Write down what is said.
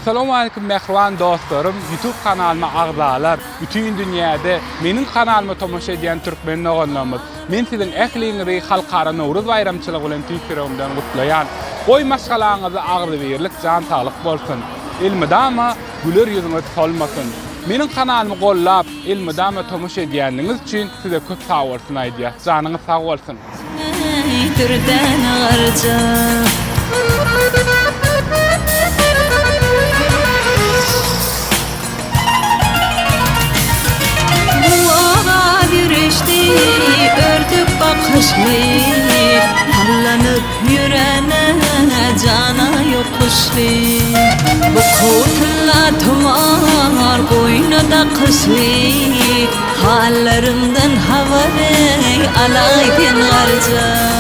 Assalamu alaykum mehriban dostlarım. YouTube kanalyma agzalar, bütün dünyada menin kanalyma tomoşa edýän türkmen oğlanlarymyz. Men sizin ähliňizi halkara Nowruz bayramçylygy bilen tüýküremden gutlaýan. Goý maşgalaňyzy agry berlik, jan saglyk bolsun. Ilmidama güler ýüzüňiz solmasyn. Menin kanalymy gollap, ilmidama tomoşa edýänliňiz üçin size köp sag bolsun aýdýar. Janyňyz sag bolsun. Türden arca örtüp bakışlı, hallanıp yürene cana yokuşlu. Bu kurtla tumar boynunda kışlı, hallarımdan havari alaydın arca.